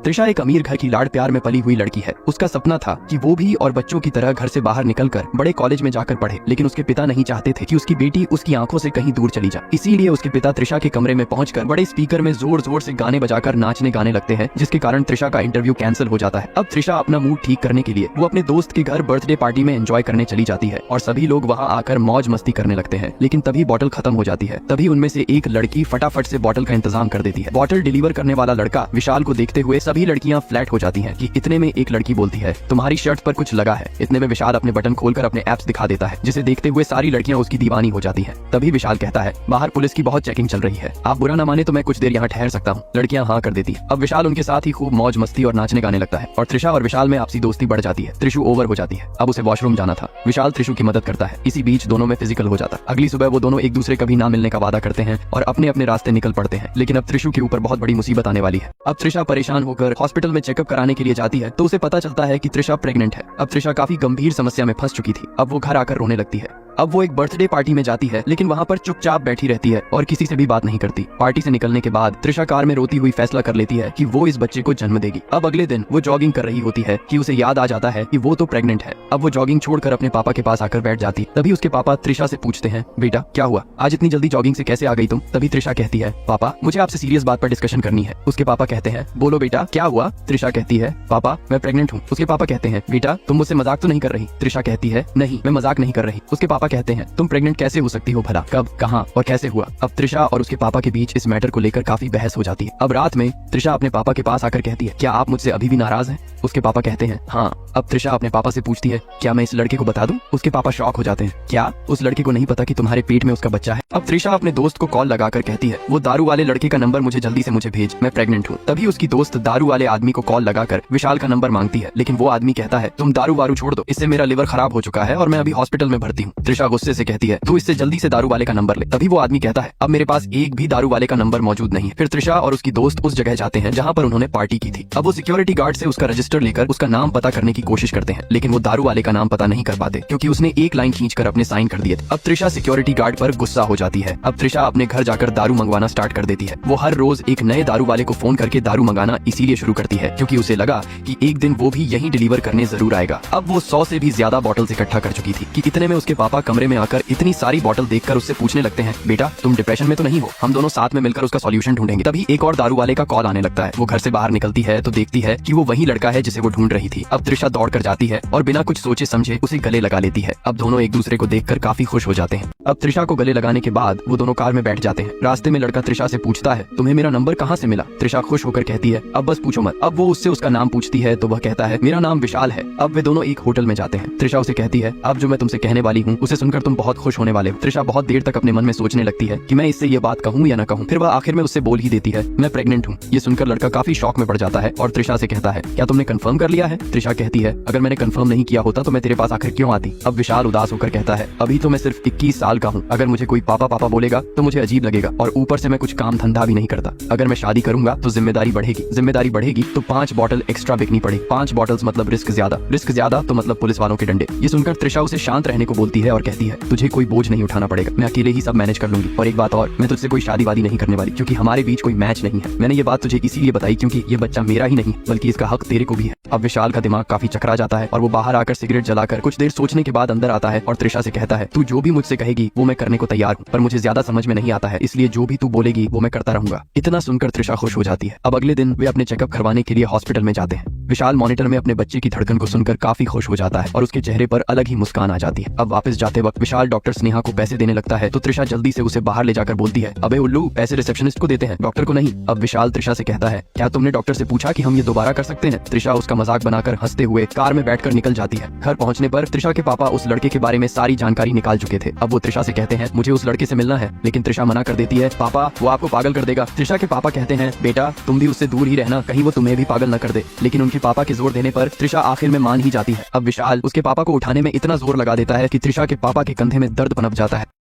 त्रिशा एक अमीर घर की लाड़ प्यार में पली हुई लड़की है। उसका सपना था कि वो भी और बच्चों की तरह घर से बाहर निकलकर बड़े कॉलेज में जाकर पढ़े, लेकिन उसके पिता नहीं चाहते थे कि उसकी बेटी उसकी आंखों से कहीं दूर चली जाए। इसीलिए उसके पिता त्रिशा के कमरे में पहुंचकर बड़े स्पीकर में जोर जोर से गाने बजाकर नाचने गाने लगते हैं, जिसके कारण त्रिशा का इंटरव्यू कैंसिल हो जाता है। अब त्रिशा अपना मूड ठीक करने के लिए वो अपने दोस्त के घर बर्थडे पार्टी में एंजॉय करने चली जाती है और सभी लोग वहाँ आकर मौज मस्ती करने लगते हैं। लेकिन तभी बॉटल खत्म हो जाती है। तभी उनमें से एक लड़की फटाफट से बॉटल का इंतजाम कर देती है। बॉटल डिलीवर करने वाला लड़का विशाल को देखते हुए सभी लड़कियां फ्लैट हो जाती हैं कि इतने में एक लड़की बोलती है, तुम्हारी शर्ट पर कुछ लगा है। इतने में विशाल अपने बटन खोलकर अपने एप्स दिखा देता है, जिसे देखते हुए सारी लड़कियां उसकी दीवानी हो जाती हैं। तभी विशाल कहता है, बाहर पुलिस की बहुत चेकिंग चल रही है, आप बुरा न माने तो मैं कुछ देर यहाँ ठहर सकता हूँ। लड़कियां हाँ कर देती है। अब विशाल उनके साथ ही खूब मौज मस्ती और नाचने गाने लगता है और त्रिशा और विशाल में आपसी दोस्ती बढ़ जाती है। त्रिशु ओवर हो जाती है। अब उसे वॉशरूम जाना था। विशाल त्रिशु की मदद करता है। इसी बीच दोनों में फिजिकल हो जाता। अगली सुबह वो दोनों एक दूसरे कभी ना मिलने का वादा करते हैं और अपने अपने रास्ते निकल पड़ते हैं। लेकिन अब त्रिशु के ऊपर बहुत बड़ी मुसीबत आने वाली है। अब त्रिशा परेशान होकर हॉस्पिटल में चेकअप कराने के लिए जाती है तो उसे पता चलता है कि त्रिशा प्रेग्नेंट है। अब त्रिशा काफी गंभीर समस्या में फंस चुकी थी। अब वो घर आकर रोने लगती है। अब वो एक बर्थडे पार्टी में जाती है, लेकिन वहाँ पर चुपचाप बैठी रहती है और किसी से भी बात नहीं करती। पार्टी से निकलने के बाद त्रिशा कार में रोती हुई फैसला कर लेती है कि वो इस बच्चे को जन्म देगी। अब अगले दिन वो जॉगिंग कर रही होती है कि उसे याद आ जाता है कि वो तो प्रेग्नेंट है। अब वो जॉगिंग छोड़कर अपने पापा के पास आकर बैठ जाती। तभी उसके पापा त्रिशा से पूछते हैं, बेटा क्या हुआ, आज इतनी जल्दी जॉगिंग से कैसे आ गई तुम? तभी त्रिशा कहती है, पापा मुझे आपसे सीरियस बात पर डिस्कशन करनी है। उसके पापा कहते हैं, बोलो बेटा क्या हुआ? त्रिशा कहती है, पापा मैं प्रेग्नेंट हूँ। उसके पापा कहते हैं, बेटा तुम मुझसे मजाक तो नहीं कर रही? त्रिशा कहती है, नहीं मैं मजाक नहीं कर रही। उसके पापा कहते हैं, तुम प्रेग्नेंट कैसे हो सकती हो भला, कब, कहाँ और कैसे हुआ? अब त्रिशा और उसके पापा के बीच इस मैटर को लेकर काफी बहस हो जाती है। अब रात में त्रिशा अपने पापा के पास आकर कहती है, क्या आप मुझसे अभी भी नाराज हैं? उसके पापा कहते हैं, हाँ। अब त्रिशा अपने पापा से पूछती है, क्या मैं इस लड़के को बता दूं? उसके पापा शॉक हो जाते हैं, क्या उस लड़के को नहीं पता कि तुम्हारे पेट में उसका बच्चा है? अब त्रिशा अपने दोस्त को कॉल लगाकर कहती है, वो दारू वाले लड़के का नंबर मुझे जल्दी से मुझे भेज, मैं प्रेग्नेंट हूँ। तभी उसकी दोस्त दारू वाले आदमी को कॉल लगाकर विशाल का नंबर मांगती है, लेकिन वो आदमी कहता है, तुम दारू वारू छोड़ दो, इससे मेरा लिवर खराब हो चुका है और मैं अभी हॉस्पिटल में भर्ती हूँ। त्रिशा गुस्से से कहती है, तू इससे जल्दी से दारू वाले का नंबर ले। तभी वो आदमी कहता है, अब मेरे पास एक भी दारू वाले का नंबर मौजूद नहीं है। फिर त्रिशा और उसकी दोस्त उस जगह जाते हैं जहाँ पर उन्होंने पार्टी की थी। अब वो सिक्योरिटी गार्ड से उसका रजिस्टर लेकर उसका नाम पता करने की कोशिश करते हैं, लेकिन वो दारू वाले का नाम पता नहीं कर पाते क्योंकि उसने एक लाइन खींचकर अपने साइन कर दिए थे। अब त्रिशा सिक्योरिटी गार्ड पर गुस्सा हो जाती है। अब त्रिशा अपने घर जाकर दारू मंगवाना स्टार्ट कर देती है। वो हर रोज एक नए दारू वाले को फोन करके दारू मंगाना इसीलिए शुरू करती है क्योंकि उसे लगा कि एक दिन वो भी यही डिलीवर करने जरूर आएगा। अब वो 100 से भी ज्यादा बॉटल्स इकट्ठा कर चुकी थी कि इतने में उसके पापा कमरे में आकर इतनी सारी बॉटल देखकर उससे पूछने लगते हैं, बेटा तुम डिप्रेशन में तो नहीं हो, हम दोनों साथ में मिलकर उसका सॉल्यूशन ढूंढेंगे। तभी एक और दारू वाले का कॉल आने लगता है। वो घर से बाहर निकलती है तो देखती है कि वो वही लड़का है जिसे वो ढूंढ रही थी। अब त्रिशा दौड़ कर जाती है और बिना कुछ सोचे समझे उसे गले लगा लेती है। अब दोनों एक दूसरे को देखकर काफी खुश हो जाते हैं। अब त्रिशा को गले लगाने के बाद वो दोनों कार में बैठ जाते हैं। रास्ते में लड़का त्रिशा से पूछता है, तुम्हें मेरा नंबर कहाँ से मिला? त्रिशा खुश होकर कहती है, अब बस पूछो मत। अब वो उससे उसका नाम पूछती है तो वह कहता है, मेरा नाम विशाल है। अब वे दोनों एक होटल में जाते हैं। त्रिशा उसे कहती है, अब जो मैं तुमसे कहने वाली हूँ उसे सुनकर तुम बहुत खुश होने वाले हो। त्रिशा बहुत देर तक अपने मन में सोचने लगती है कि मैं इससे ये बात कहूँ या न कहूँ। फिर वह आखिर में उससे बोल ही देती है, मैं प्रेग्नेंट हूँ। ये सुनकर लड़का काफी शॉक में पड़ जाता है और त्रिशा से कहता है, क्या तुमने कंफर्म कर लिया है? त्रिशा कहती है, अगर मैंने कंफर्म नहीं किया होता तो मैं तेरे पास आखिर क्यों आती? अब विशाल उदास होकर कहता है, अभी तो मैं सिर्फ 21 साल का हूँ, अगर मुझे कोई पापा पापा बोलेगा तो मुझे अजीब लगेगा और ऊपर से मैं कुछ काम धंधा भी नहीं करता। अगर मैं शादी करूंगा तो जिम्मेदारी बढ़ेगी तो 5 बॉटल एक्स्ट्रा बिकनी पड़ेगी। 5 बॉटल्स मतलब रिस्क ज्यादा तो मतलब पुलिस वालों के डंडे। ये सुनकर त्रिशा उसे शांत रहने को बोलती है और कहती है, तुझे कोई बोझ नहीं उठाना पड़ेगा, मैं अकेले ही सब मैनेज कर लूंगी। और एक बात और, मैं तुझसे कोई शादी वादी नहीं करने वाली क्योंकि हमारे बीच कोई मैच नहीं है। मैंने ये बात तुझे इसीलिए बताई क्योंकि ये बच्चा मेरा ही नहीं बल्कि इसका हक तेरे को भी है। अब विशाल का दिमाग काफी चकरा जाता है और वो बाहर आकर सिगरेट जलाकर कुछ देर सोचने के बाद अंदर आता है और त्रिशा से कहता है, तू जो भी मुझसे कहेगी वो मैं करने को तैयार हूँ, पर मुझे ज्यादा समझ में नहीं आता है, इसलिए जो भी तू बोलेगी वो मैं करता रहूंगा। इतना सुनकर त्रिशा खुश हो जाती है। अब अगले दिन वे अपने चेकअप करवाने के लिए हॉस्पिटल में जाते हैं। विशाल मॉनिटर में अपने बच्चे की धड़कन को सुनकर काफी खुश हो जाता है और उसके चेहरे पर अलग ही मुस्कान आ जाती है। अब वापस जाते वक्त विशाल डॉक्टर स्नेहा को पैसे देने लगता है तो त्रिशा जल्दी से उसे बाहर ले जाकर बोलती है, अबे उल्लू, पैसे रिसेप्शनिस्ट को देते हैं, डॉक्टर को नहीं। अब विशाल त्रिशा से कहता है, क्या तुमने डॉक्टर से पूछा कि हम ये दोबारा कर सकते हैं? त्रिशा उसका मजाक बनाकर हंसते हुए कार में बैठकर निकल जाती है। घर पहुंचने पर त्रिशा के पापा उस लड़के के बारे में सारी जानकारी निकाल चुके थे। अब वो त्रिशा से कहते हैं, मुझे उस लड़के से मिलना है, लेकिन त्रिशा मना कर देती है, पापा वो आपको पागल कर देगा। त्रिशा के पापा कहते हैं, बेटा तुम भी उससे दूर ही रहना, कहीं वो तुम्हें भी पागल न कर दे। लेकिन उनके पापा के जोर देने पर त्रिशा आखिर में मान ही जाती है। अब विशाल उसके पापा को उठाने में इतना जोर लगा देता है कि त्रिशा के पापा के कंधे में दर्द पनप जाता है।